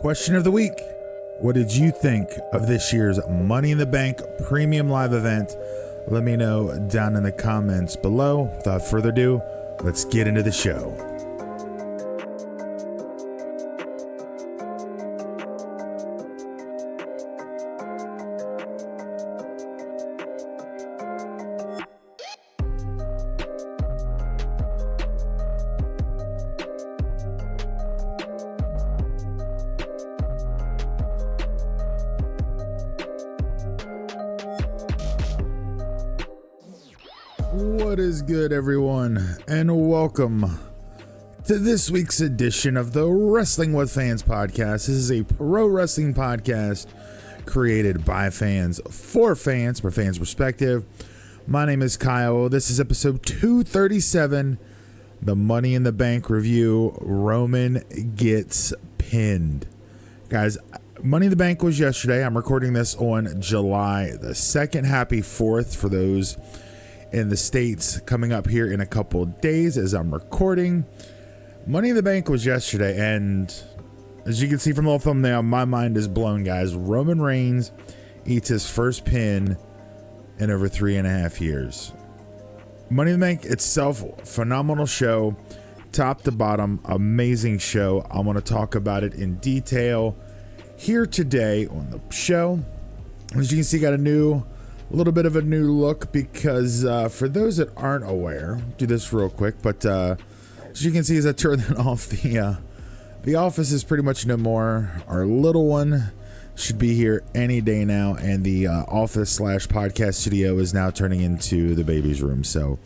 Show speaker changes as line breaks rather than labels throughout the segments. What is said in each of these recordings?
Question of the week. What did you think of this year's Money in the Bank Premium Live event? Let me know down in the comments below. Without further ado, let's get into the show. What is good, everyone, and welcome to this week's edition of the Wrestling with Fans podcast. This is a pro wrestling podcast created by fans for fans, from fans' perspective. My name is Kyle. This is episode 237, the Money in the Bank review. Roman gets pinned. Guys, Money in the Bank was yesterday. I'm recording this on July the 2nd. Happy 4th for those in the States coming up here in a couple of days as I'm recording. Money in the Bank was yesterday, and as you can see from the thumbnail, my mind is blown, guys. Roman Reigns eats his first pin in over 3.5 years. Money in the Bank itself, phenomenal show, top to bottom, amazing show. I want to talk about it in detail here today on the show. As you can see, got a little bit of a new look because for those that aren't aware, do this real quick, but as you can see, as I turn that off, the office is pretty much no more. Our little one should be here any day now, and the office / podcast studio is now turning into the baby's room. So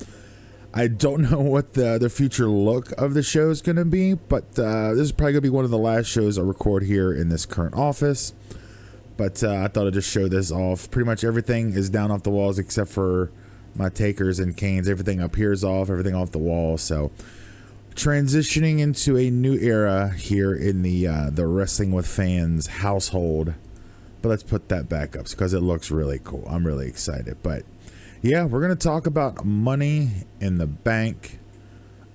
I don't know what the future look of the show is going to be, but this is probably going to be one of the last shows I record here in this current office. But I thought I'd just show this off. Pretty much everything is down off the walls except for my takers and canes. Everything up here is off, everything off the wall. So transitioning into a new era here in the Wrestling with Fans household. But let's put that back up because it looks really cool. I'm really excited. But yeah, we're going to talk about Money in the Bank.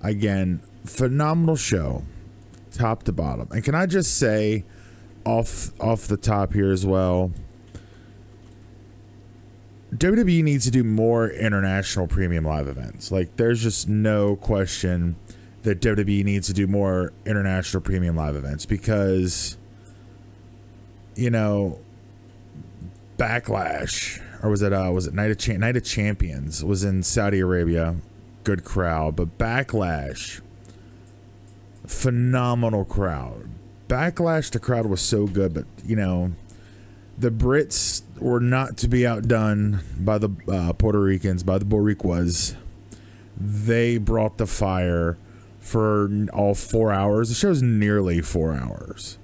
Again, phenomenal show, top to bottom. And can I just say, off the top here as well, WWE needs to do more international premium live events. Like, there's just no question that WWE needs to do more international premium live events because, you know, Backlash, or was it Night of Champions was in Saudi Arabia, good crowd, but Backlash, phenomenal crowd. Backlash, the crowd was so good, but you know, the Brits were not to be outdone by the Puerto Ricans, by the Boricuas. They brought the fire for all 4 hours. The show's nearly 4 hours,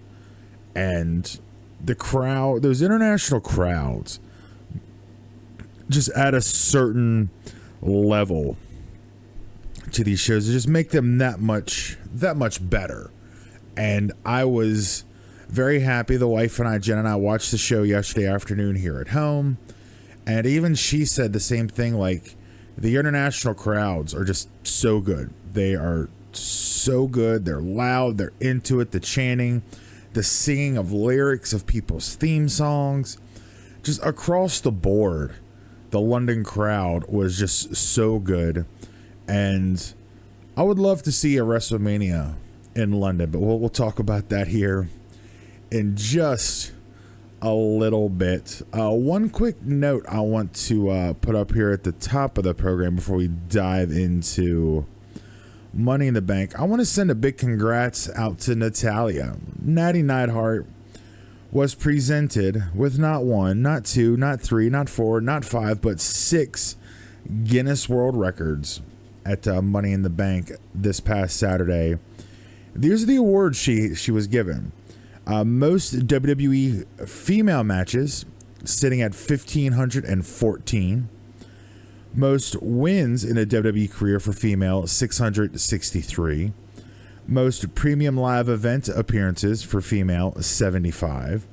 and the crowd, those international crowds, just add a certain level to these shows to just make them that much better. And I was very happy. The wife and I, Jen and I, watched the show yesterday afternoon here at home. And even she said the same thing, like, the international crowds are just so good. They are so good. They're loud. They're into it. The chanting, the singing of lyrics of people's theme songs. Just across the board, the London crowd was just so good. And I would love to see a WrestleMania in London, but we'll talk about that here in just a little bit. One quick note I want to put up here at the top of the program before we dive into Money in the Bank. I want to send a big congrats out to Natalia. Natty Neidhart was presented with not one, not two, not three, not four, not five, but 6 Guinness World Records at Money in the Bank this past Saturday. These are the awards she was given. Most WWE female matches, sitting at 1,514. Most wins in a WWE career for female, 663. Most premium live event appearances for female, 75.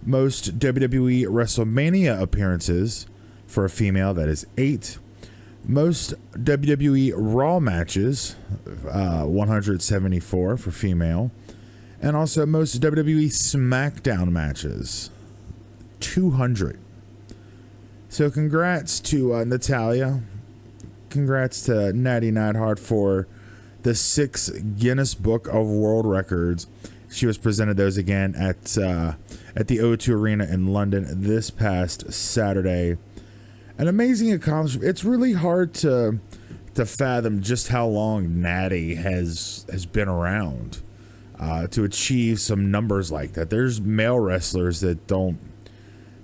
Most WWE WrestleMania appearances for a female, that is 8. Most WWE Raw matches, 174 for female. And also most WWE SmackDown matches, 200. So congrats to Natalya. Congrats to Natty Neidhart for the 6 Guinness Book of World Records. She was presented those again at the O2 Arena in London this past Saturday. An amazing accomplishment. It's really hard to fathom just how long Natty has been around to achieve some numbers like that. There's male wrestlers that don't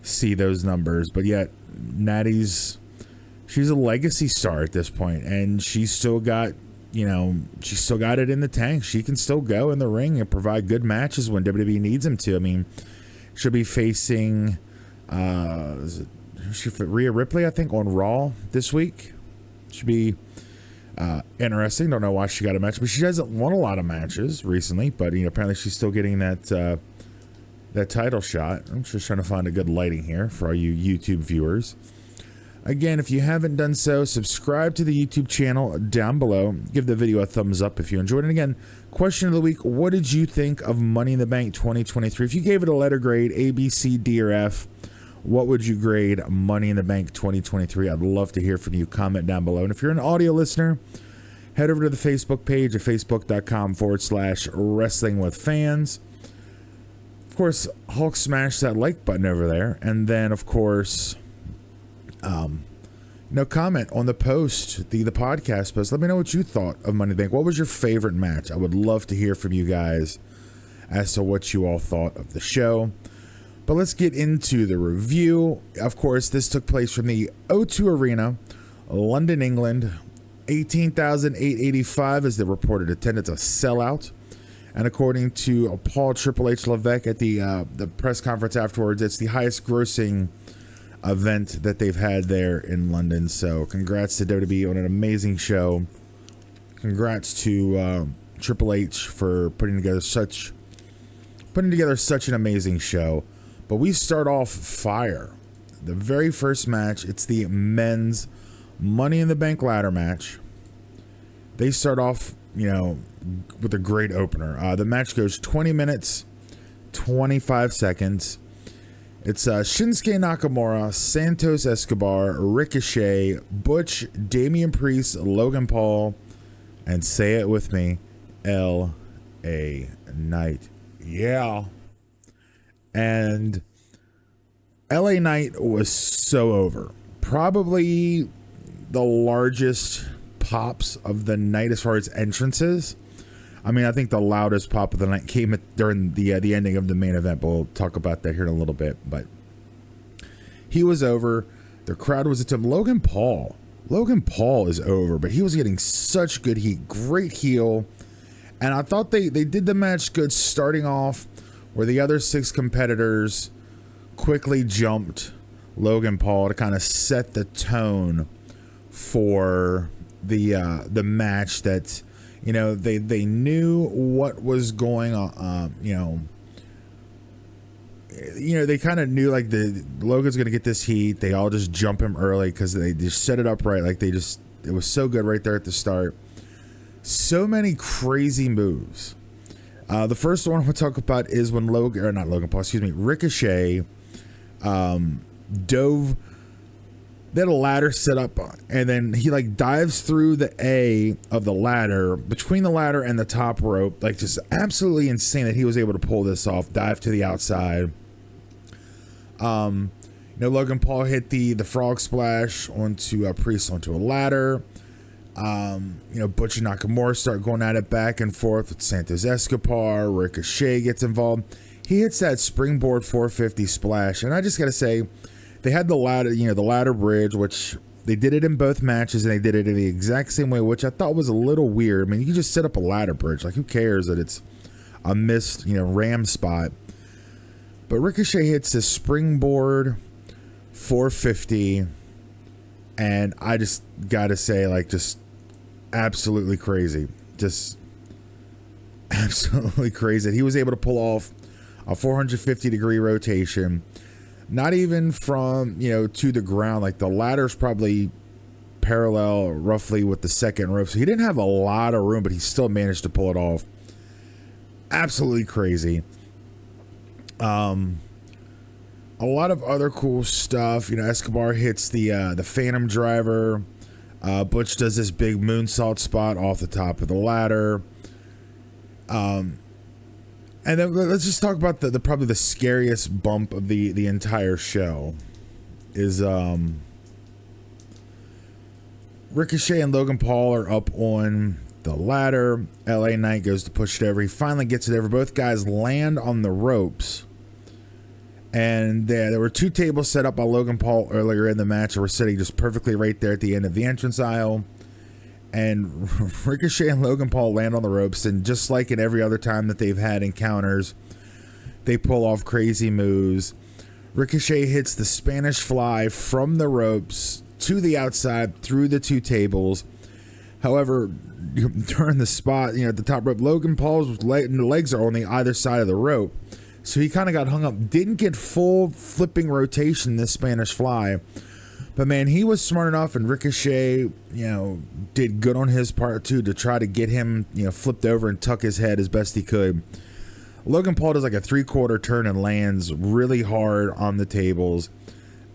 see those numbers, but yet she's a legacy star at this point, and she's still got it in the tank. She can still go in the ring and provide good matches when WWE needs them to. I mean, she'll be facing Rhea Ripley, I think, on Raw this week. Should be interesting. Don't know why she got a match, but she hasn't won a lot of matches recently. But apparently she's still getting that title shot. I'm just trying to find a good lighting here for all you YouTube viewers. Again, if you haven't done so, subscribe to the YouTube channel down below. Give the video a thumbs up if you enjoyed it. And again, question of the week, what did you think of Money in the Bank 2023? If you gave it a letter grade, A, B, C, D, or F, what would you grade Money in the Bank 2023? I'd love to hear from you. Comment down below. And if you're an audio listener, head over to the Facebook page at facebook.com/wrestlingwithfans. Of course, Hulk smash that like button over there. And then, of course, comment on the post, the podcast post. Let me know what you thought of Money in the Bank. What was your favorite match? I would love to hear from you guys as to what you all thought of the show. But let's get into the review. Of course, this took place from the O2 Arena, London, England. 18,885 is the reported attendance, a sellout. And according to Paul Triple H Levesque at the press conference afterwards, it's the highest grossing event that they've had there in London. So congrats to WWE on an amazing show. Congrats to Triple H for putting together such an amazing show. But we start off fire. The very first match, it's the men's Money in the Bank ladder match. They start off, with a great opener. The match goes 20 minutes, 25 seconds. It's Shinsuke Nakamura, Santos Escobar, Ricochet, Butch, Damian Priest, Logan Paul, and say it with me, L.A. Knight. Yeah. And LA Knight was so over. Probably the largest pops of the night as far as entrances. I mean, I think the loudest pop of the night came during the ending of the main event, but we'll talk about that here in a little bit. But he was over. The crowd was into him. Logan Paul is over, but he was getting such good heat. Great heel. And I thought they did the match good, starting off where the other 6 competitors quickly jumped Logan Paul to kind of set the tone for the match. That they knew what was going on. They kind of knew like Logan's gonna get this heat. They all just jump him early because they just set it up right. Like it was so good right there at the start. So many crazy moves. The first one we'll talk about is when Ricochet dove. They had a ladder set up, and then he dives through the A of the ladder, between the ladder and the top rope, just absolutely insane that he was able to pull this off, dive to the outside. Logan Paul hit the frog splash onto Priest onto a ladder. Butch and Nakamura start going at it back and forth with Santos Escobar. Ricochet gets involved. He hits that springboard 450 splash, and I just gotta say, they had the ladder, the ladder bridge, which they did it in both matches, and they did it in the exact same way, which I thought was a little weird. I mean, you can just set up a ladder bridge. Who cares that it's a missed, ram spot? But Ricochet hits the springboard 450, and I just gotta say, just absolutely crazy. Just absolutely crazy. He was able to pull off a 450-degree rotation. Not even from, to the ground. The ladder's probably parallel roughly with the second rope. So he didn't have a lot of room, but he still managed to pull it off. Absolutely crazy. A lot of other cool stuff. You know, Escobar hits the Phantom Driver. Butch does this big moonsault spot off the top of the ladder. And then let's just talk about the probably the scariest bump of the entire show is Ricochet and Logan Paul are up on the ladder. LA Knight goes to push it over. He finally gets it over. Both guys land on the ropes. And there were two tables set up by Logan Paul earlier in the match that were sitting just perfectly right there at the end of the entrance aisle. And Ricochet and Logan Paul land on the ropes, and just like in every other time that they've had encounters, they pull off crazy moves. Ricochet hits the Spanish Fly from the ropes to the outside through the two tables. However, during the spot, at the top rope, Logan Paul's legs are on the either side of the rope. So he kind of got hung up. Didn't get full flipping rotation this Spanish Fly. But man, he was smart enough, and Ricochet, did good on his part too to try to get him, flipped over and tuck his head as best he could. Logan Paul does like a 3/4 turn and lands really hard on the tables.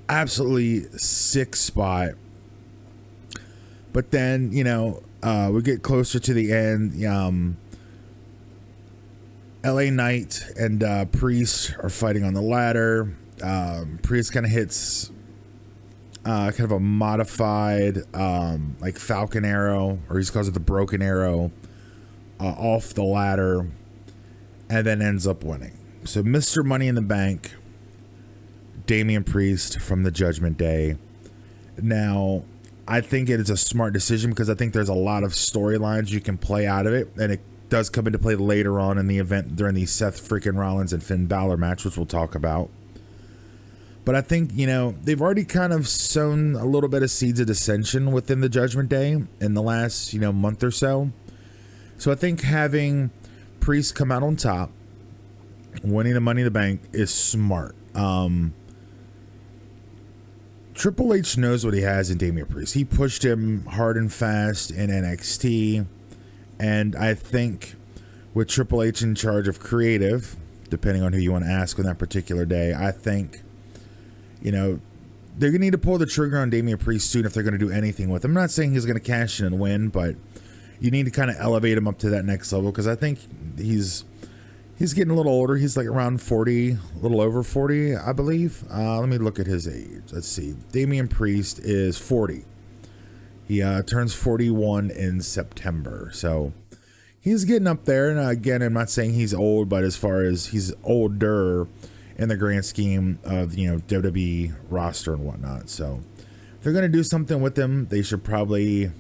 Absolutely sick spot. But then, we get closer to the end. LA Knight and Priest are fighting on the ladder. Priest kind of hits kind of a modified like Falcon Arrow, or he calls it the Broken Arrow, off the ladder, and then ends up winning. So Mr. Money in the Bank, Damian Priest from the Judgment Day. Now, I think it is a smart decision because I think there's a lot of storylines you can play out of it, and it does come into play later on in the event during the Seth freaking Rollins and Finn Balor match, which we'll talk about. But I think, they've already kind of sown a little bit of seeds of dissension within the Judgment Day in the last, month or so. So I think having Priest come out on top, winning the Money in the Bank, is smart. Triple H knows what he has in Damian Priest. He pushed him hard and fast in NXT. And I think with Triple H in charge of creative, depending on who you want to ask on that particular day, I think, they're going to need to pull the trigger on Damian Priest soon if they're going to do anything with him. I'm not saying he's going to cash in and win, but you need to kind of elevate him up to that next level because I think he's getting a little older. He's like around 40, a little over 40, I believe. Let me look at his age. Let's see. Damian Priest is 40. He turns 41 in September. So he's getting up there. And again, I'm not saying he's old, but as far as he's older in the grand scheme of, WWE roster and whatnot. So if they're going to do something with him, they should probably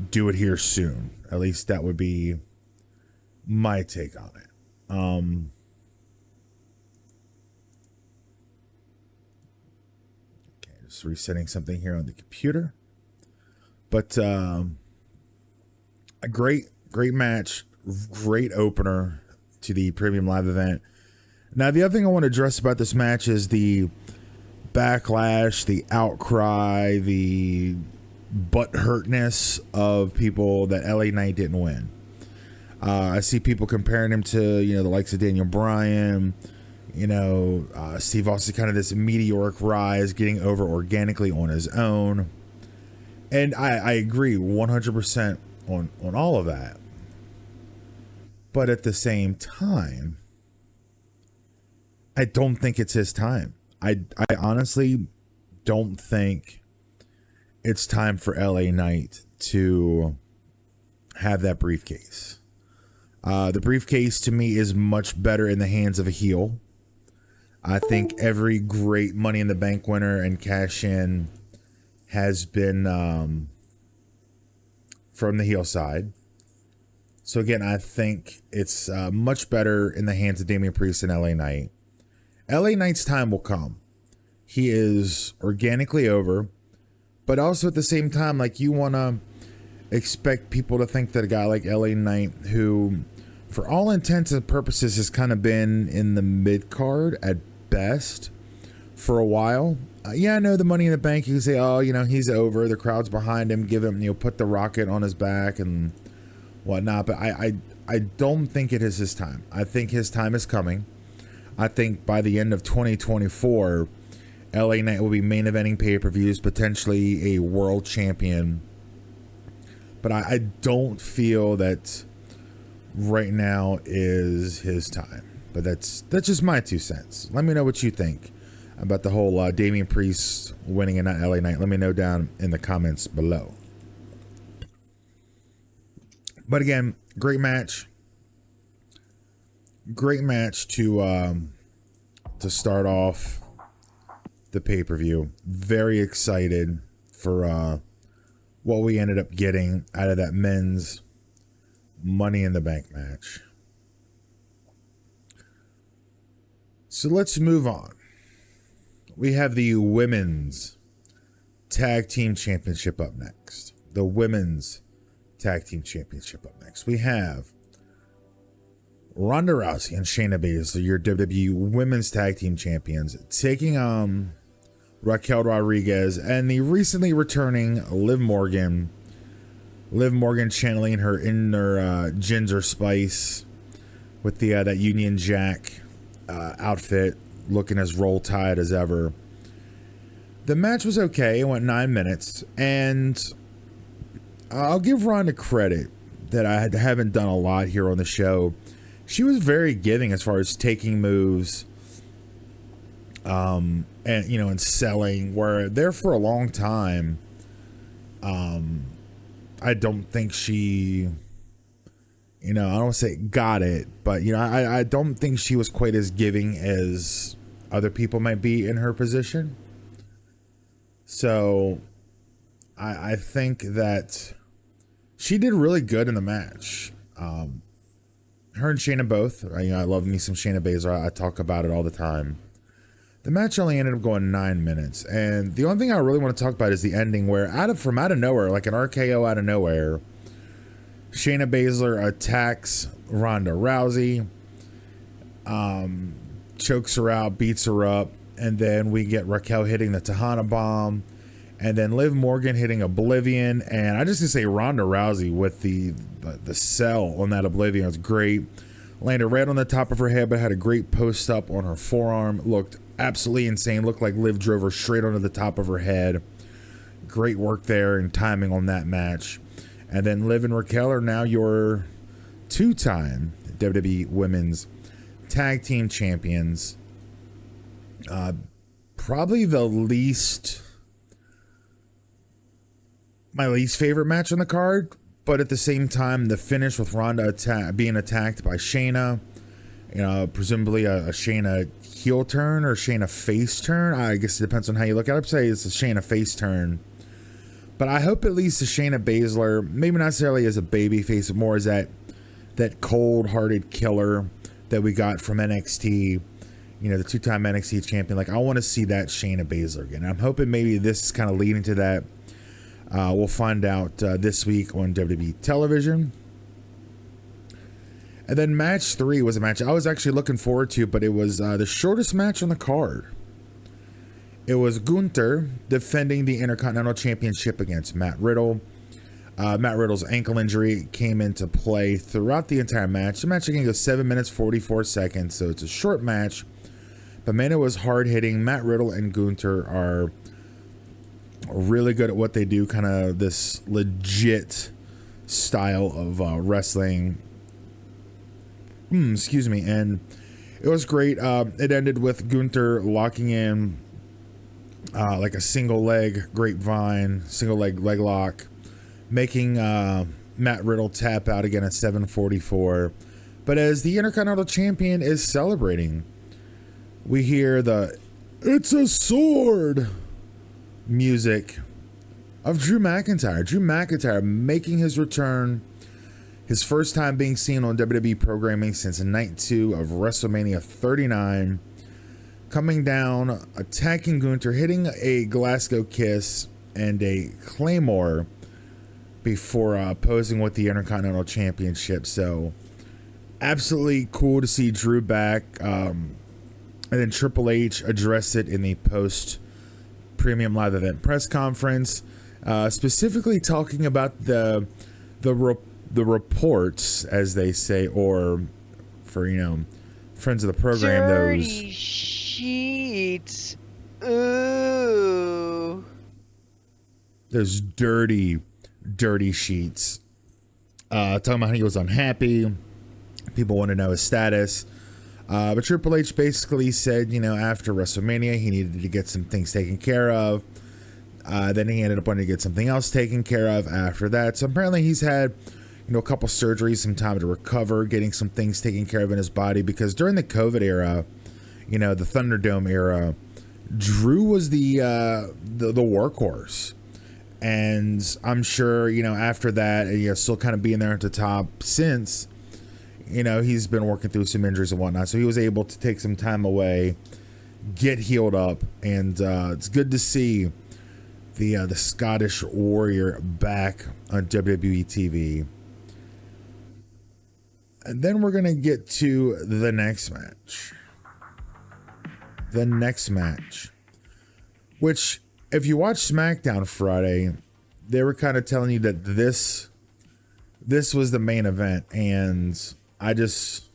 do it here soon. At least that would be my take on it. Okay, just resetting something here on the computer. But a great match, great opener to the Premium Live event. Now, the other thing I want to address about this match is the backlash, the outcry, the butthurtness of people that LA Knight didn't win. I see people comparing him to, the likes of Daniel Bryan, Steve Austin, kind of this meteoric rise, getting over organically on his own. And I agree 100% on all of that. But at the same time, I don't think it's his time. I honestly don't think it's time for LA Knight to have that briefcase. The briefcase to me is much better in the hands of a heel. I think every great Money in the Bank winner and cash in has been from the heel side. So again, I think it's much better in the hands of Damian Priest and LA Knight. LA Knight's time will come. He is organically over, but also at the same time, like, you want to expect people to think that a guy like LA Knight, who for all intents and purposes has kind of been in the mid card at best for a while. Yeah, I know the Money in the Bank, you can say, oh, he's over, the crowd's behind him, give him, put the rocket on his back and whatnot. But I don't think it is his time. I think his time is coming. I think by the end of 2024, LA Knight will be main eventing pay-per-views, potentially a world champion. But I don't feel that right now is his time. But that's just my 2 cents. Let me know what you think about the whole Damian Priest winning and not LA Knight. Let me know down in the comments below. But again, great match. Great match to start off the pay-per-view. Very excited for what we ended up getting out of that men's Money in the Bank match. So let's move on. We have the Women's Tag Team Championship up next. The Women's Tag Team Championship up next. We have Ronda Rousey and Shayna Baszler, your WWE Women's Tag Team Champions, taking on Raquel Rodriguez and the recently returning Liv Morgan. Liv Morgan channeling her inner Ginger Spice with the that Union Jack outfit, looking as Roll Tide as ever. The match was okay. It went 9 minutes, and I'll give Ronda credit that I haven't done a lot here on the show. She was very giving as far as taking moves, and and selling. Where there for a long time, I don't think she, I don't want to say got it, but I don't think she was quite as giving as other people might be in her position. So I think that she did really good in the match. Her and Shayna both. I love me some Shayna Baszler. I talk about it all the time. The match only ended up going 9 minutes, and the only thing I really want to talk about is the ending, where from out of nowhere, like an RKO out of nowhere, Shayna Baszler attacks Ronda Rousey, chokes her out, beats her up, and then we get Raquel hitting the Tejana Bomb, and then Liv Morgan hitting Oblivion, and I just gonna say Ronda Rousey with the sell on that Oblivion was great. Landed right on the top of her head, but had a great post up on her forearm. Looked absolutely insane. Looked like Liv drove her straight onto the top of her head. Great work there and timing on that match. And then Liv and Raquel are now your 2-time WWE Women's Tag Team Champions. Probably my least favorite match on the card, but at the same time, the finish with Ronda being attacked by Shayna, presumably a Shayna heel turn or Shayna face turn. I guess it depends on how you look at it. I'd say it's a Shayna face turn. But I hope at least the Shayna Baszler, maybe not necessarily as a baby face, but more as that cold-hearted killer that we got from NXT, the 2-time NXT champion. Like, I want to see that Shayna Baszler again. I'm hoping maybe this is kind of leading to that. We'll find out this week on WWE television. And then match 3 was a match I was actually looking forward to, but it was the shortest match on the card. It was Gunther defending the Intercontinental Championship against Matt Riddle. Matt Riddle's ankle injury came into play throughout the entire match. The match again goes 7 minutes 44 seconds, so it's a short match. But man, it was hard hitting. Matt Riddle and Gunther are really good at what they do, kind of this legit style of wrestling. Excuse me. And it was great. It ended with Gunther locking in like a single leg grapevine, single leg lock, making Matt Riddle tap out again at 7:44. But as the Intercontinental Champion is celebrating, we hear the "It's a sword" music of Drew McIntyre. Drew McIntyre making his return, his first time being seen on WWE programming since night 2 of WrestleMania 39. Coming down, attacking Gunther, hitting a Glasgow Kiss and a Claymore before posing with the Intercontinental Championship. So absolutely cool to see Drew back. And then Triple H addressed it in the post Premium Live Event press conference, specifically talking about the the reports, as they say, or for friends of the program,
Dirty sheets. Ooh.
those dirty sheets. Talking about how he was unhappy. People want to know his status. But Triple H basically said, after WrestleMania, he needed to get some things taken care of. Then he ended up wanting to get something else taken care of after that. So apparently he's had, a couple surgeries, some time to recover, getting some things taken care of in his body. Because during the COVID era, the Thunderdome era, Drew was the workhorse. And I'm sure, after that, still kind of being there at the top since, he's been working through some injuries and whatnot. So he was able to take some time away, get healed up. And it's good to see the Scottish Warrior back on WWE TV. And then we're going to get to the next match. The next match. Which, if you watch SmackDown Friday, they were kind of telling you that this was the main event, and I just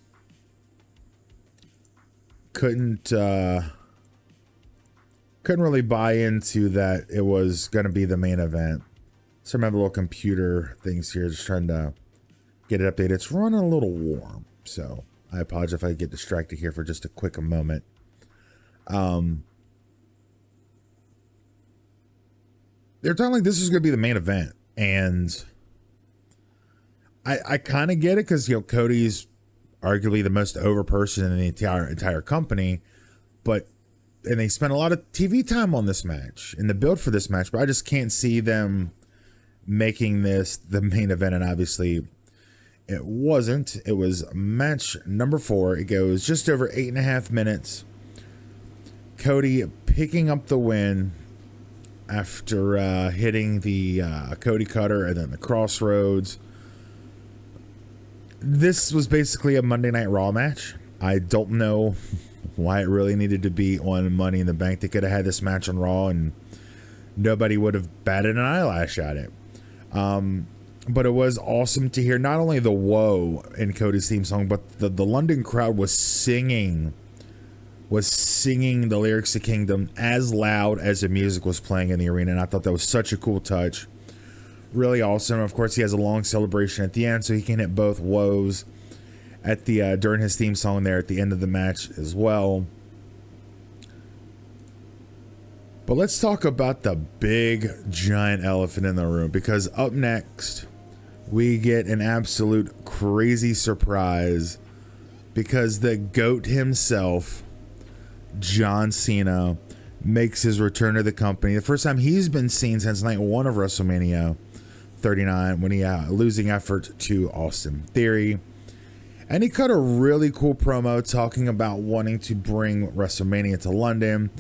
couldn't really buy into that it was going to be the main event. So I have little computer things here, just trying to get it updated. It's running a little warm, so I apologize if I get distracted here for just a quick moment. They're talking like this is going to be the main event, and I kind of get it because Cody's arguably the most over person in the entire company, and they spent a lot of TV time on this match in the build for this match, but I just can't see them making this the main event, and obviously it wasn't. It was match number 4. It goes just over 8.5 minutes. Cody picking up the win after hitting the Cody Cutter and then the Crossroads. This was basically a Monday Night Raw match. I don't know why it really needed to be on Money in the Bank. They could have had this match on Raw and nobody would have batted an eyelash at it. But it was awesome to hear not only the whoa in Cody's theme song, but the London crowd was singing the lyrics to Kingdom as loud as the music was playing in the arena, and I thought that was such a cool touch. Really awesome. Of course, he has a long celebration at the end, so he can hit both woes at the during his theme song there at the end of the match as well. But let's talk about the big giant elephant in the room, because up next we get an absolute crazy surprise, because the GOAT himself, John Cena, makes his return to the company. The first time he's been seen since night 1 of WrestleMania 39, when he losing effort to Austin Theory. And he cut a really cool promo talking about wanting to bring WrestleMania to London,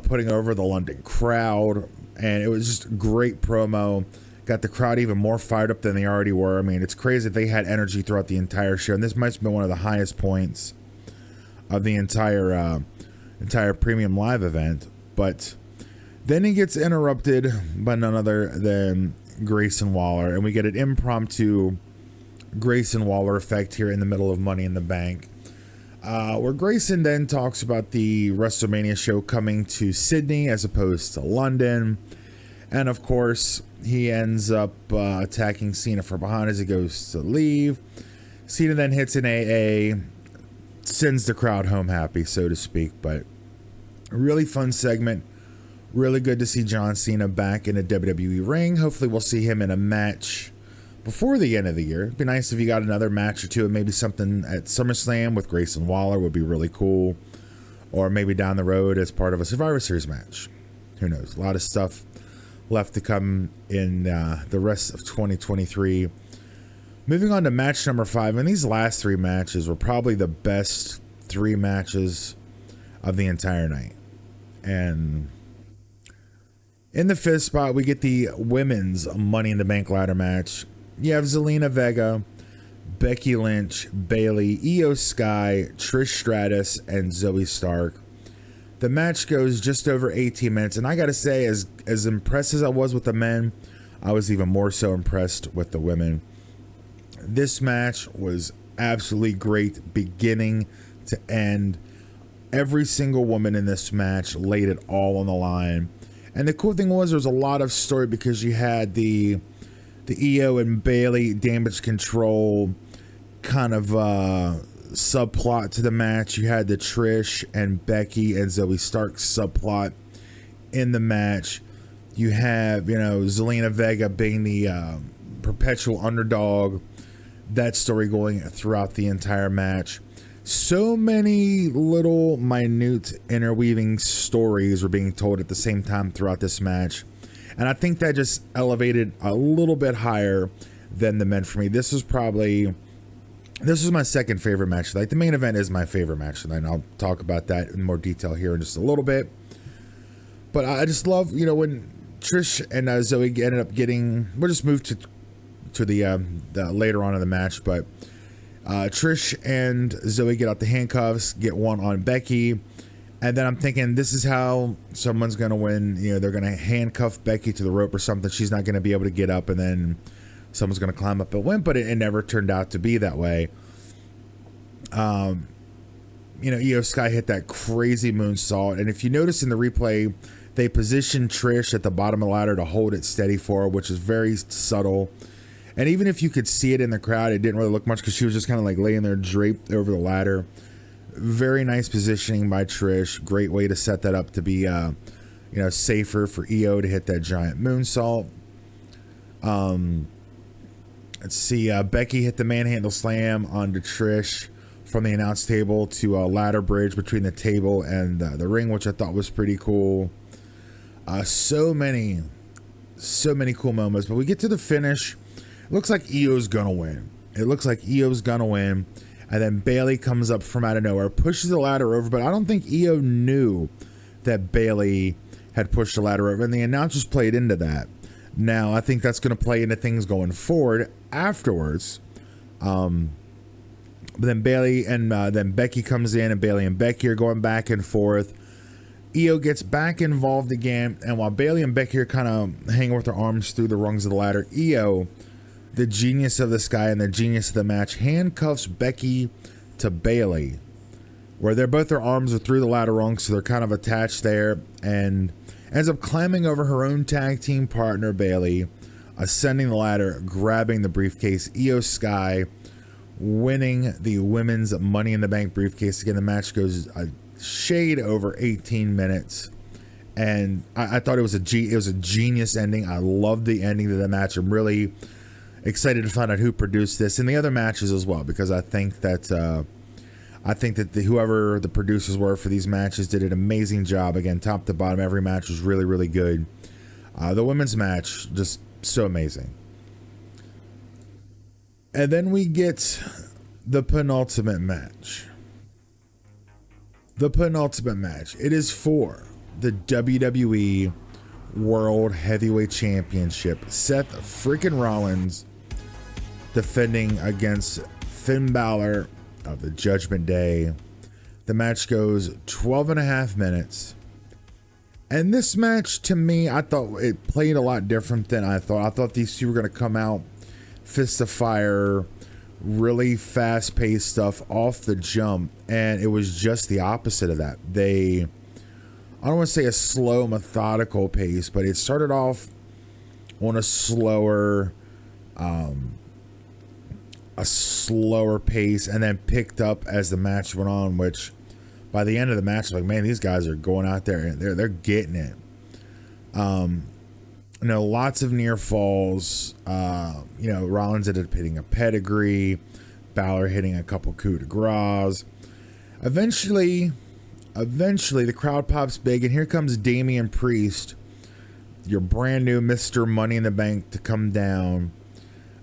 putting over the London crowd, and it was just a great promo. Got the crowd even more fired up than they already were. I mean, it's crazy that they had energy throughout the entire show, and this might have been one of the highest points of the entire premium live event. But then he gets interrupted by none other than Grayson Waller, and we get an impromptu Grayson Waller effect here in the middle of Money in the Bank, where Grayson then talks about the WrestleMania show coming to Sydney as opposed to London. And of course, he ends up attacking Cena from behind as he goes to leave. Cena then hits an AA, sends the crowd home happy, so to speak. But a really fun segment. Really good to see John Cena back in a WWE ring. Hopefully we'll see him in a match before the end of the year. It'd be nice if you got another match or two, and maybe something at SummerSlam with Grayson Waller would be really cool. Or maybe down the road as part of a Survivor Series match. Who knows? A lot of stuff left to come in the rest of 2023. Moving on to match number 5. And these last 3 matches were probably the best 3 matches of the entire night. And in the 5th spot, we get the women's Money in the Bank ladder match. You have Zelina Vega, Becky Lynch, Bayley, Io Sky, Trish Stratus, and Zoe Stark. The match goes just over 18 minutes, and I gotta say, as impressed as I was with the men, I was even more so impressed with the women. This match was absolutely great, beginning to end. Every single woman in this match laid it all on the line. And the cool thing was there was a lot of story because you had the Io and Bayley damage control kind of subplot to the match. You had the Trish and Becky and Zoe Stark subplot in the match. You have, Zelina Vega being the perpetual underdog. That story going throughout the entire match. So many little minute interweaving stories were being told at the same time throughout this match. And I think that just elevated a little bit higher than the men for me. This was my second favorite match. Like, the main event is my favorite match, and I'll talk about that in more detail here in just a little bit. But I just love, when Trish and Zoe ended up getting, we'll just move to the later on in the match, but Trish and Zoe get out the handcuffs, get one on Becky, and then I'm thinking this is how someone's gonna win. They're gonna handcuff Becky to the rope or something. She's not gonna be able to get up, and then someone's gonna climb up and win. But it never turned out to be that way. Io Sky hit that crazy moonsault, and if you notice in the replay, they positioned Trish at the bottom of the ladder to hold it steady for her, which is very subtle. And even if you could see it in the crowd, it didn't really look much because she was just kind of like laying there draped over the ladder. Very nice positioning by Trish. Great way to set that up to be, safer for Io to hit that giant moonsault. Let's see. Becky hit the manhandle slam onto Trish from the announce table to a ladder bridge between the table and the ring, which I thought was pretty cool. So many cool moments. But we get to the finish. Looks like Io's gonna win. And then Bayley comes up from out of nowhere, pushes the ladder over, but I don't think Io knew that Bayley had pushed the ladder over, and the announcers played into that. Now, I think that's going to play into things going forward afterwards. But then Bayley and then Becky comes in, and Bayley and Becky are going back and forth. Io gets back involved again, and while Bayley and Becky are kind of hanging with their arms through the rungs of the ladder, Io, the genius of this guy and the genius of the match, handcuffs Becky to Bayley, where their arms are through the ladder rung, so they're kind of attached there, and ends up climbing over her own tag team partner Bayley, ascending the ladder, grabbing the briefcase. Io Sky winning the women's Money in the Bank briefcase. Again, the match goes a shade over 18 minutes. And I thought it was a genius ending. I loved the ending to the match. I'm really excited to find out who produced this and the other matches as well, because I think that whoever the producers were for these matches did an amazing job. Again, top to bottom, every match was really, really good. The women's match, just so amazing. And then we get the penultimate match. It is for the WWE World Heavyweight Championship. Seth freaking Rollins defending against Finn Balor of the Judgment Day. The match goes 12 and a half minutes. And this match, to me, I thought it played a lot different than I thought. I thought these two were going to come out fist of fire, really fast-paced stuff off the jump, and it was just the opposite of that. I don't want to say a slow, methodical pace, but it started off on a slower pace and then picked up as the match went on, which by the end of the match, like, man, these guys are going out there and they're getting it. Lots of near falls. Rollins ended up hitting a pedigree, Balor hitting a couple coup de grace. Eventually the crowd pops big, and here comes Damian Priest, your brand new Mr. Money in the Bank, to come down.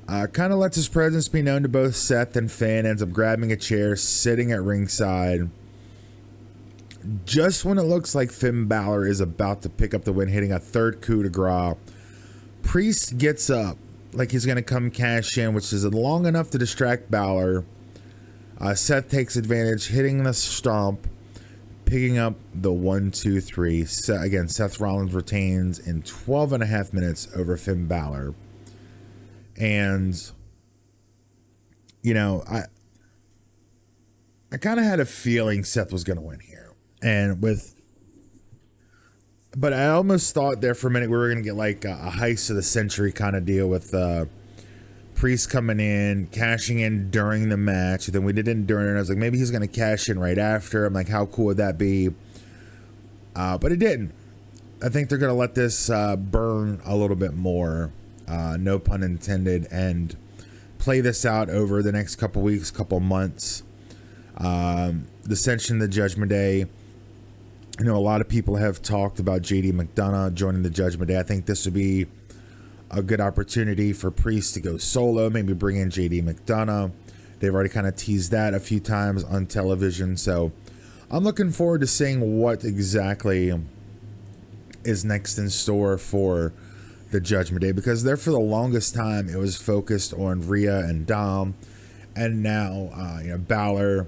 Kind of lets his presence be known to both Seth and Finn, ends up grabbing a chair, sitting at ringside. Just when it looks like Finn Balor is about to pick up the win, hitting a third coup de grace, Priest gets up like he's going to come cash in, which is long enough to distract Balor. Seth takes advantage, hitting the stomp, picking up the 1-2-3. Again, Seth Rollins retains in 12 and a half minutes over Finn Balor. And you know, I kind of had a feeling Seth was going to win here. But I almost thought there for a minute we were going to get like a heist of the century kind of deal with Priest coming in, cashing in during the match. Then we did it during it. I was like, maybe he's going to cash in right after. I'm like, how cool would that be? But it didn't. I think they're going to let this burn a little bit more, no pun intended, and play this out over the next couple weeks, couple months. The Ascension, the Judgment Day. You know, a lot of people have talked about JD McDonough joining the Judgment Day. I think this would be a good opportunity for Priest to go solo, maybe bring in JD McDonough. They've already kind of teased that a few times on television. So I'm looking forward to seeing what exactly is next in store for the Judgment Day, because there for the longest time it was focused on Rhea and Dom, and now Balor.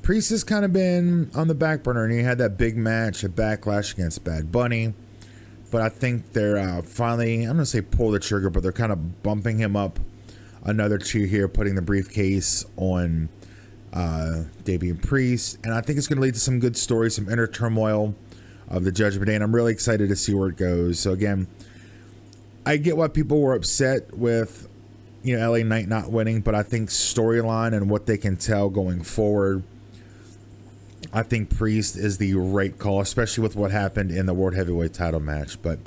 Priest has kind of been on the back burner, and he had that big match at Backlash against Bad Bunny. But I think they're finally, I'm going to say pull the trigger, but they're kind of bumping him up another tier here, putting the briefcase on Damian Priest. And I think it's going to lead to some good stories, some inner turmoil of the Judgment Day. And I'm really excited to see where it goes. So again, I get why people were upset with, LA Knight not winning, but I think storyline and what they can tell going forward, I think Priest is the right call, especially with what happened in the World Heavyweight title match. But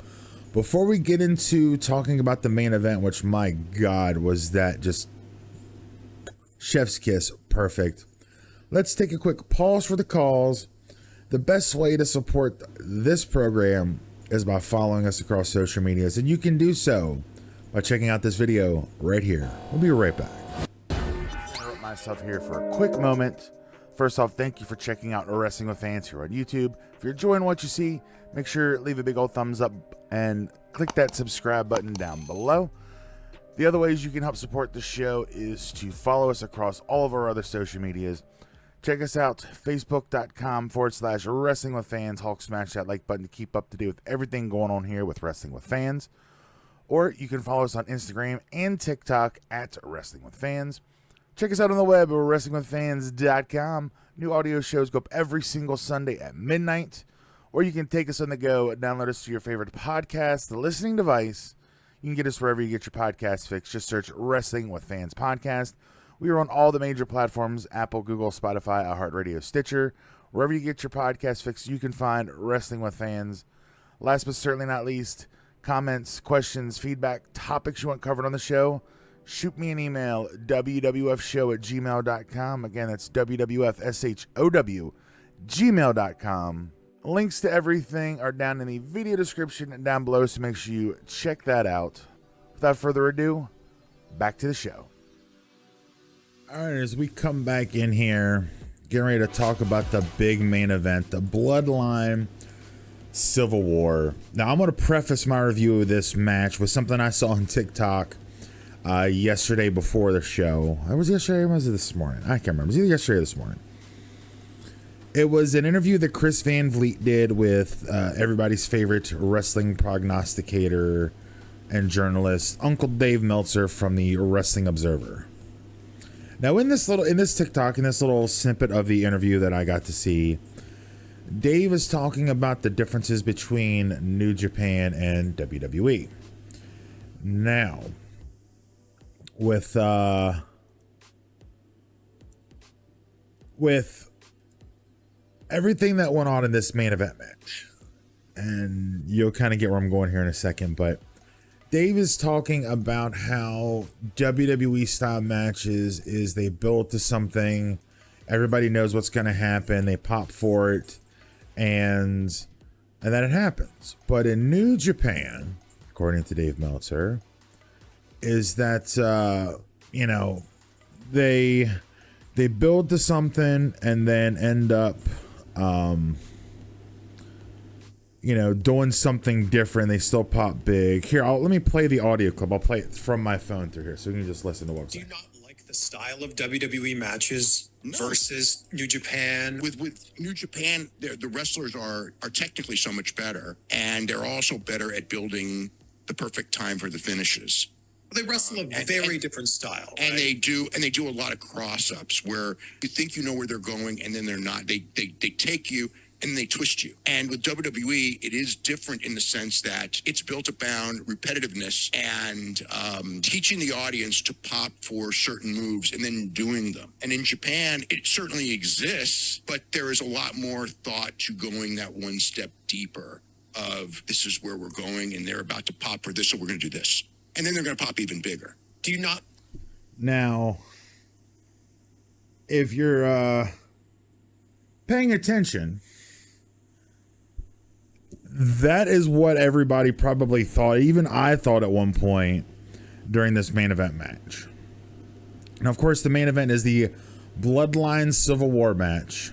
before we get into talking about the main event, which, my God, was that just chef's kiss perfect, let's take a quick pause for the calls. The best way to support this program is by following us across social medias, and you can do so by checking out this video right here. We'll be right back. Interrupt myself here for a quick moment. First off, thank you for checking out Wrestling with Fans here on YouTube. If you're enjoying what you see, make sure to leave a big old thumbs up and click that subscribe button down below. The other ways you can help support the show is to follow us across all of our other social medias. Check us out, facebook.com/Wrestling with Fans. Hulk smash that like button to keep up to date with everything going on here with Wrestling with Fans. Or you can follow us on Instagram and TikTok at Wrestling with Fans. Check us out on the web at WrestlingWithFans.com. New audio shows go up every single Sunday at midnight. Or you can take us on the go and download us to your favorite podcast, the listening device. You can get us wherever you get your podcast fix. Just search Wrestling with Fans Podcast. We are on all the major platforms: Apple, Google, Spotify, iHeartRadio, Stitcher. Wherever you get your podcast fix, you can find Wrestling with Fans. Last but certainly not least, comments, questions, feedback, topics you want covered on the show, shoot me an email, wwfshow@gmail.com. Again, that's wwfshow@gmail.com. Links to everything are down in the video description and down below, so make sure you check that out. Without further ado, back to the show. All right, as we come back in here, getting ready to talk about the big main event, the Bloodline Civil War. Now, I'm going to preface my review of this match with something I saw on TikTok yesterday before the show. It was yesterday, or was it this morning? I can't remember. It was either yesterday or this morning. It was an interview that Chris Van Vliet did with everybody's favorite wrestling prognosticator and journalist, Uncle Dave Meltzer from the Wrestling Observer. Now, in this TikTok, in this little snippet of the interview that I got to see, Dave is talking about the differences between New Japan and WWE. Now, with everything that went on in this main event match, and you'll kind of get where I'm going here in a second, but Dave is talking about how WWE style matches is they build to something, everybody knows what's going to happen, they pop for it, and then it happens. But in New Japan, according to Dave Meltzer, is that they build to something and then end up doing something different. They still pop big. Here, let me play the audio clip. I'll play it from my phone through here so you can just listen to what's
Do you not like the style of WWE matches versus New Japan?
With New Japan, the wrestlers are technically so much better, and they're also better at building the perfect time for the finishes.
They wrestle a very different style,
and
right?
they do a lot of cross-ups where you think you know where they're going and then they're not. They take you and they twist you. And with WWE, it is different in the sense that it's built around repetitiveness and teaching the audience to pop for certain moves and then doing them. And in Japan, it certainly exists, but there is a lot more thought to going that one step deeper of this is where we're going and they're about to pop for this, so we're going to do this. And then they're going to pop even bigger.
Do you not?
Now, if you're paying attention, that is what everybody probably thought. Even I thought at one point during this main event match. Now, of course, the main event is the Bloodline Civil War match.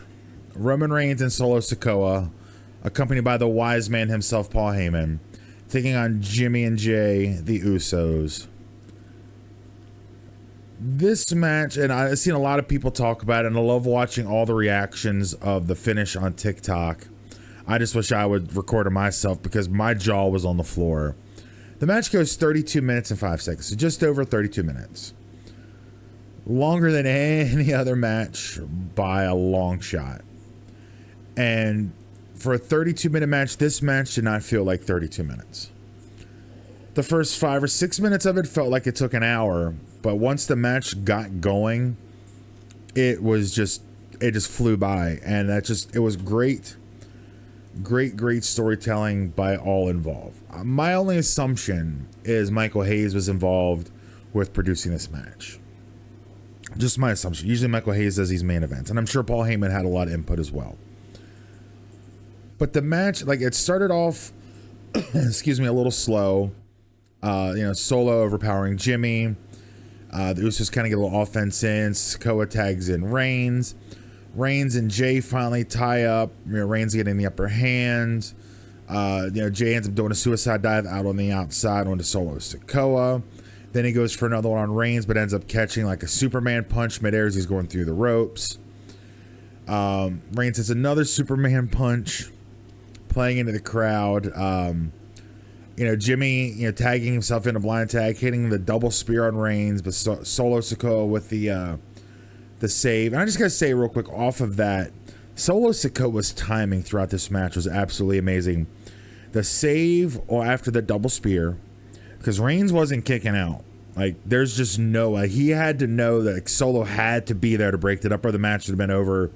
Roman Reigns and Solo Sikoa, accompanied by the wise man himself, Paul Heyman, taking on Jimmy and Jay, the Usos. This match, and I've seen a lot of people talk about it, and I love watching all the reactions of the finish on TikTok. I just wish I would record it myself because my jaw was on the floor. The match goes 32 minutes and 5 seconds, so just over 32 minutes. Longer than any other match by a long shot. And for a 32-minute match, this match did not feel like 32 minutes. The first 5 or 6 minutes of it felt like it took an hour, but once the match got going, it just flew by, and it was great storytelling by all involved. My only assumption is Michael Hayes was involved with producing this match. Just my assumption. Usually Michael Hayes does these main events, and I'm sure Paul Heyman had a lot of input as well. But the match, like, it started off, excuse me, a little slow. Solo overpowering Jimmy. The Usos kind of get a little offense in. Sikoa tags in Reigns. Reigns and Jay finally tie up. Reigns getting the upper hand. Jay ends up doing a suicide dive out on the outside onto Solo Sikoa. Then he goes for another one on Reigns, but ends up catching like a Superman punch midair as he's going through the ropes. Reigns hits another Superman punch, playing into the crowd. Jimmy, tagging himself in a blind tag, hitting the double spear on Reigns, but Solo Sikoa with the save. And I just gotta say real quick off of that, Solo Sikoa's timing throughout this match was absolutely amazing. The save after the double spear, because Reigns wasn't kicking out. Like, there's just no way. He had to know that Solo had to be there to break it up, or the match would have been over,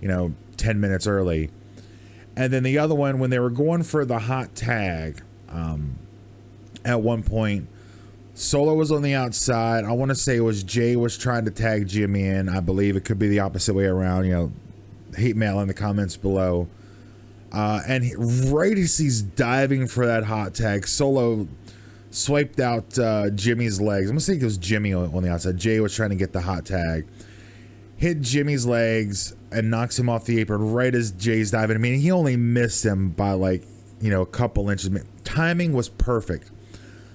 10 minutes early. And then the other one, when they were going for the hot tag, at one point, Solo was on the outside. I want to say it was Jay was trying to tag Jimmy in. I believe it could be the opposite way around. Hate mail in the comments below. Right as he's diving for that hot tag, Solo swiped out Jimmy's legs. I'm going to say it was Jimmy on the outside. Jay was trying to get the hot tag. Hit Jimmy's legs and knocks him off the apron right as Jay's diving. I mean, he only missed him by a couple inches. Timing was perfect.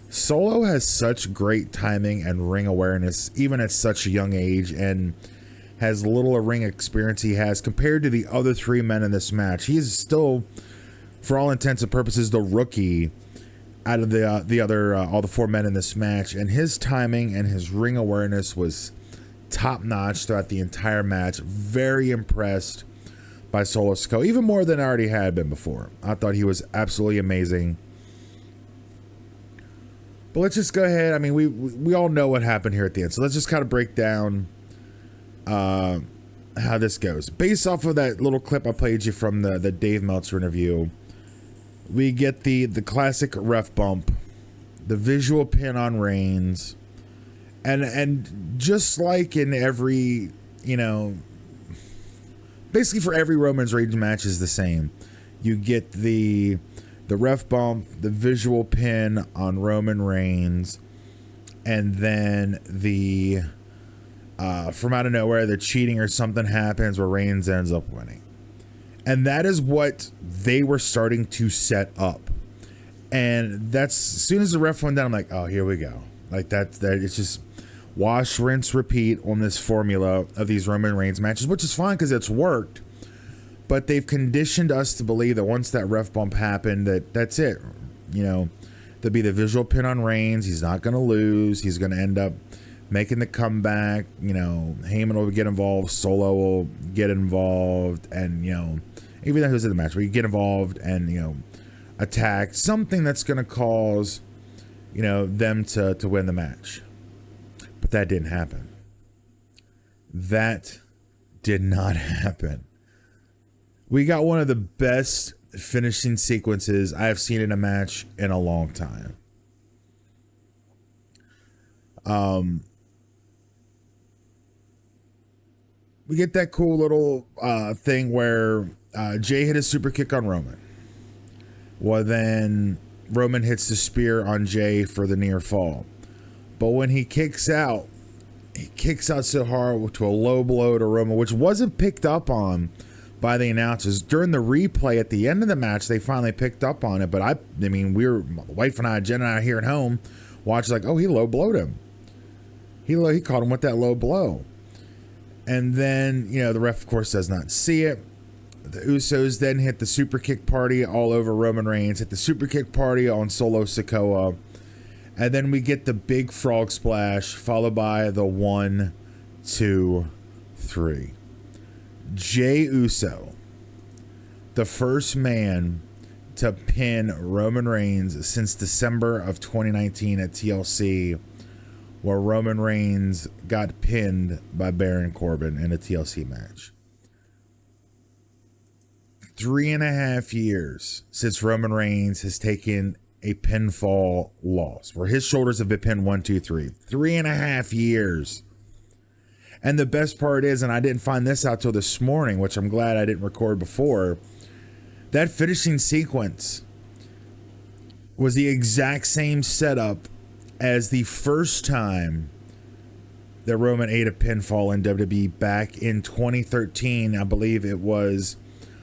Solo has such great timing and ring awareness, even at such a young age, and has little ring experience he has compared to the other three men in this match. He is still, for all intents and purposes, the rookie out of all the four men in this match, and his timing and his ring awareness was top notch throughout the entire match. Very impressed by Solo Sikoa, even more than I already had been before. I thought he was absolutely amazing. But let's just go ahead. I mean, we all know what happened here at the end, so let's just kind of break down how this goes. Based off of that little clip I played you from the Dave Meltzer interview, we get the classic ref bump, the visual pin on Reigns, and just like in every, basically for every Roman Reigns match is the same. You get the ref bump, the visual pin on Roman Reigns, and then the from out of nowhere, the cheating or something happens where Reigns ends up winning. And that is what they were starting to set up. And that's, as soon as the ref went down, I'm like, oh, here we go. Like that it's just wash, rinse, repeat on this formula of these Roman Reigns matches, which is fine because it's worked. But they've conditioned us to believe that once that ref bump happened, that's it. there'll be the visual pin on Reigns. He's not going to lose. He's going to end up making the comeback. You know, Heyman will get involved. Solo will get involved. And, you know, even though he was in the match, we get involved and, you know, attack. Something that's going to cause, you know, them to win the match. But that didn't happen. That did not happen. We got one of the best finishing sequences I have seen in a match in a long time. We get that cool little thing where Jay hit a super kick on Roman. Well, then Roman hits the spear on Jay for the near fall. But when he kicks out so hard to a low blow to Roman, which wasn't picked up on by the announcers. During the replay at the end of the match, they finally picked up on it. But I mean, my wife and I, Jen and I here at home, watched like, oh, he low blowed him. He caught him with that low blow. And then, you know, the ref, of course, does not see it. The Usos then hit the super kick party all over Roman Reigns, hit the super kick party on Solo Sikoa. And then we get the big frog splash, followed by the 1, 2, 3. Jey Uso, the first man to pin Roman Reigns since December of 2019 at TLC, where Roman Reigns got pinned by Baron Corbin in a TLC match. 3.5 years since Roman Reigns has taken a pinfall loss, where his shoulders have been pinned 1, 2, 3. 3.5 years. And the best part is, and I didn't find this out till this morning, which I'm glad I didn't record before, that finishing sequence was the exact same setup as the first time that Roman ate a pinfall in WWE back in 2013. I believe it was,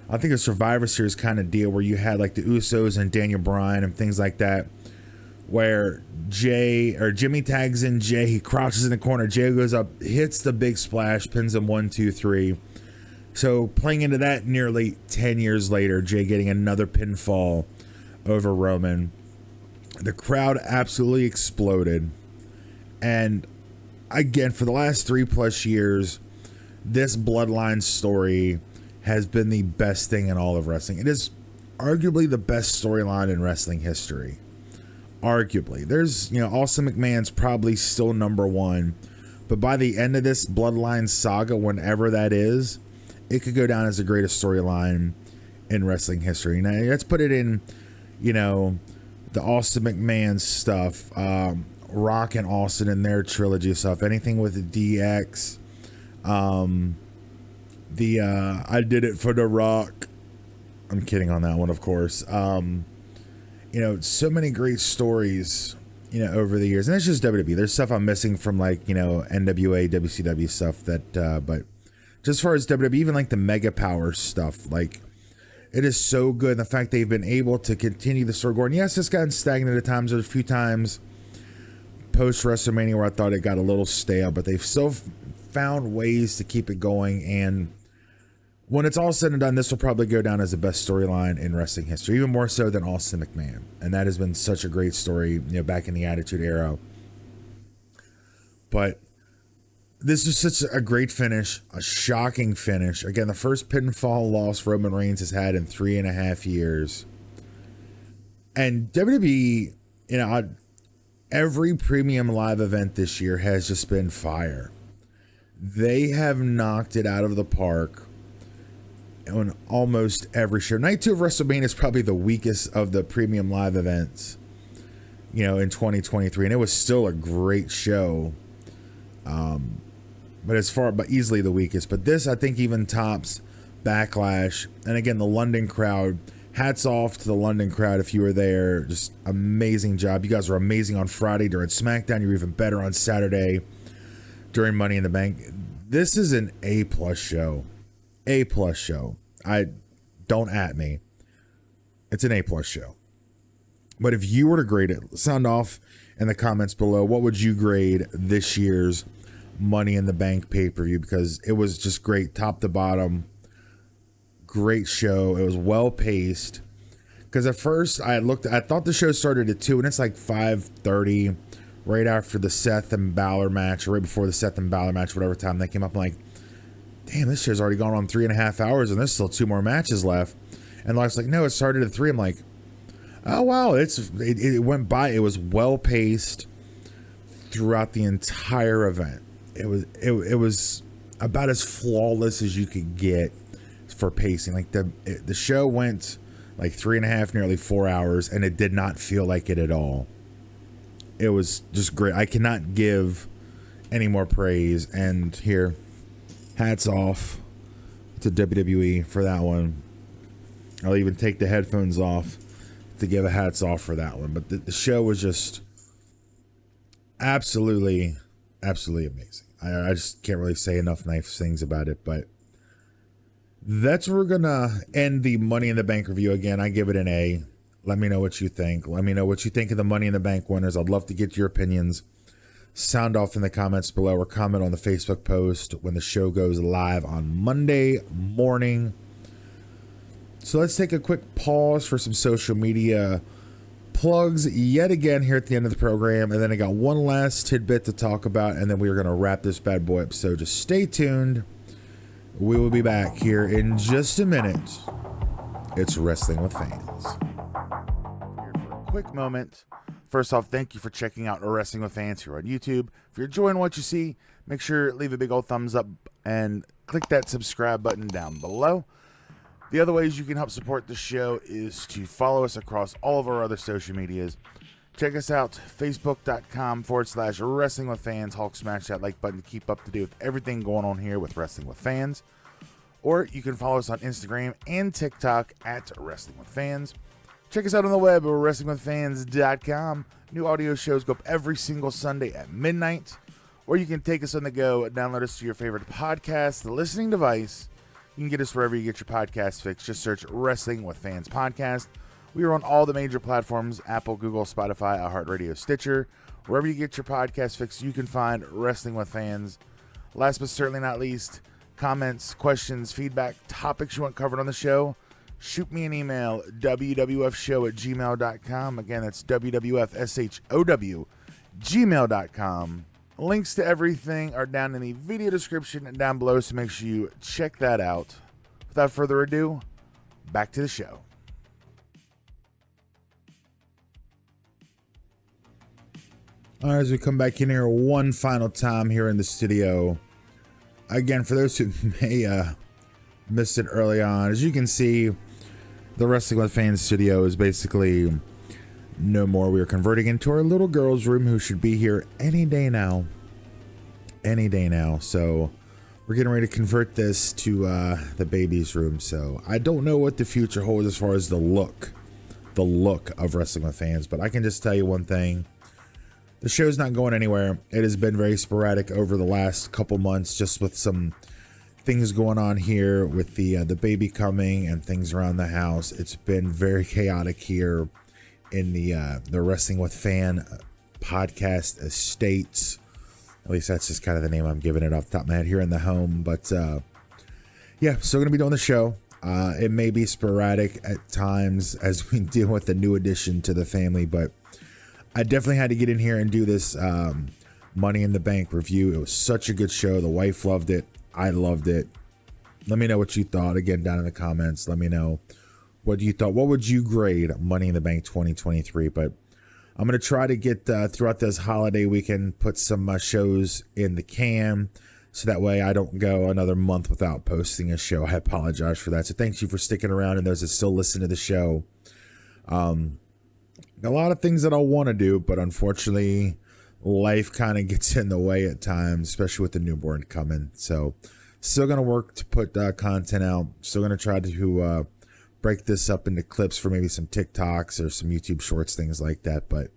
I think a Survivor Series kind of deal where you had like the Usos and Daniel Bryan and things like that, where Jimmy tags in Jay, he crouches in the corner, Jay goes up, hits the big splash, pins him 1, 2, 3. So playing into that nearly 10 years later, Jay getting another pinfall over Roman. The crowd absolutely exploded. And again, for the last 3+ years, this bloodline story has been the best thing in all of wrestling. It is arguably the best storyline in wrestling history. Arguably. There's, you know, Austin McMahon's probably still number one, but by the end of this bloodline saga, whenever that is, it could go down as the greatest storyline in wrestling history. Now, let's put it in, you know, the Austin McMahon stuff, Rock and Austin and their trilogy stuff, anything with the DX, I Did It for the Rock. I'm kidding on that one, of course. You know, so many great stories, you know, over the years. And that's just WWE. There's stuff I'm missing from, like, you know, NWA, WCW stuff that, but just as far as WWE, even like the Mega Power stuff, like, it is so good. And the fact they've been able to continue the story going. Yes, it's gotten stagnant at times. There's a few times post WrestleMania where I thought it got a little stale, but they've still found ways to keep it going. And when it's all said and done, this will probably go down as the best storyline in wrestling history, even more so than Austin McMahon. And that has been such a great story, you know, back in the Attitude Era. But this is such a great finish, a shocking finish. Again, the first pinfall loss Roman Reigns has had in 3.5 years. And WWE, you know, every premium live event this year has just been fire. They have knocked it out of the park on almost every show. Night 2 of WrestleMania is probably the weakest of the premium live events, you know, in 2023, and it was still a great show. But easily the weakest. But this, I think, even tops Backlash. And again, the London crowd. Hats off to the London crowd if you were there. Just amazing job. You guys were amazing on Friday during SmackDown. You're even better on Saturday during Money in the Bank. This is an A+ show. A+ show. Don't at me. It's an A+ show. But if you were to grade it, sound off in the comments below. What would you grade this year's Money in the Bank pay-per-view? Because it was just great, top to bottom. Great show. It was well paced. Because at first I thought the show started at 2, and it's like 5:30, right after the Seth and Balor match, or right before the Seth and Balor match, whatever time that came up. I'm like, damn, this show's already gone on 3.5 hours, and there's still 2 more matches left. And Life's like, no, it started at 3. I'm like, oh wow, it went by. It was well paced throughout the entire event. It was about as flawless as you could get for pacing. Like the show went like 3.5, nearly 4 hours, and it did not feel like it at all. It was just great. I cannot give any more praise. And here, hats off to WWE for that one. I'll even take the headphones off to give a hats off for that one. But the show was just absolutely amazing. I just can't really say enough nice things about it. But that's where we're gonna end the Money in the Bank review. Again, I give it an A. Let me know what you think. Let me know what you think of the Money in the Bank winners. I'd love to get your opinions. Sound off in the comments below, or comment on the Facebook post when the show goes live on Monday morning. So let's take a quick pause for some social media plugs yet again here at the end of the program. And then I got one last tidbit to talk about, and then we're going to wrap this bad boy up. So just stay tuned. We will be back here in just a minute. It's Wrestling with Fans. Here for a quick moment. First off, thank you for checking out Wrestling with Fans here on YouTube. If you're enjoying what you see, make sure to leave a big old thumbs up and click that subscribe button down below. The other ways you can help support the show is to follow us across all of our other social medias. Check us out, facebook.com/Wrestling with Fans. Hulk smash that like button to keep up to date with everything going on here with Wrestling with Fans. Or you can follow us on Instagram and TikTok at Wrestling with Fans. Check us out on the web at WrestlingWithFans.com. New audio shows go up every single Sunday at midnight. Or you can take us on the go, download us to your favorite podcast, the listening device. You can get us wherever you get your podcast fix. Just search Wrestling with Fans Podcast. We are on all the major platforms: Apple, Google, Spotify, iHeartRadio, Stitcher. Wherever you get your podcast fix, you can find Wrestling with Fans. Last but certainly not least, comments, questions, feedback, topics you want covered on the show, shoot me an email, wwfshow@gmail.com. Again, that's wwfshow@gmail.com. Links to everything are down in the video description and down below, so make sure you check that out. Without further ado, back to the show. All right, as we come back in here one final time here in the studio. Again, for those who may missed it early on, as you can see, the Wrestling with Fans studio is basically no more. We are converting into our little girl's room, who should be here any day now. Any day now. So we're getting ready to convert this to the baby's room. So I don't know what the future holds as far as the look of Wrestling with Fans, but I can just tell you one thing. The show's not going anywhere. It has been very sporadic over the last couple months, just with some things going on here with the baby coming and things around the house. It's been very chaotic here in the Wrestling with Fan podcast estates. At least that's just kind of the name I'm giving it off the top of my head here in the home. But yeah, still going to be doing the show. It may be sporadic at times as we deal with the new addition to the family, but I definitely had to get in here and do this Money in the Bank review. It was such a good show. The wife loved it. I loved it. Let me know what you thought. Again, down in the comments, let me know what you thought. What would you grade Money in the Bank 2023? But I'm going to try to get throughout this holiday weekend, put some shows in the can, so that way I don't go another month without posting a show. I apologize for that. So thank you for sticking around, and those that still listen to the show. A lot of things that I want to do, but unfortunately life kind of gets in the way at times, especially with the newborn coming. So still going to work to put content out. Still going to try to break this up into clips for maybe some TikToks or some YouTube shorts, things like that. But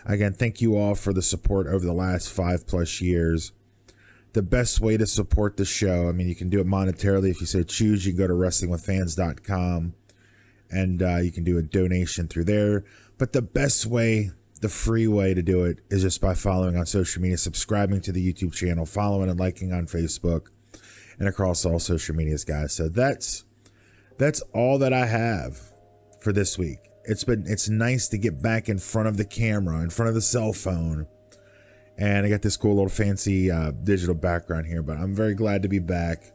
again, thank you all for the support over the last 5+ years. The best way to support the show, I mean, you can do it monetarily if you so choose. You can go to WrestlingWithFans.com and you can do a donation through there. But the best way, the free way to do it, is just by following on social media, subscribing to the YouTube channel, following and liking on Facebook, and across all social medias, guys. So that's all that I have for this week. it's nice to get back in front of the camera, in front of the cell phone. And I got this cool little fancy digital background here, but I'm very glad to be back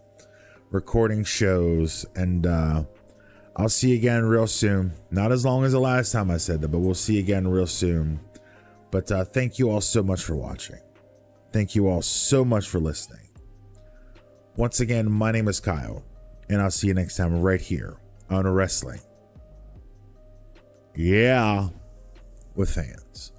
recording shows. And I'll see you again real soon. Not as long as the last time I said that, but we'll see you again real soon. But thank you all so much for watching. Thank you all so much for listening. Once again, my name is Kyle, and I'll see you next time right here on Wrestling. Yeah, with fans.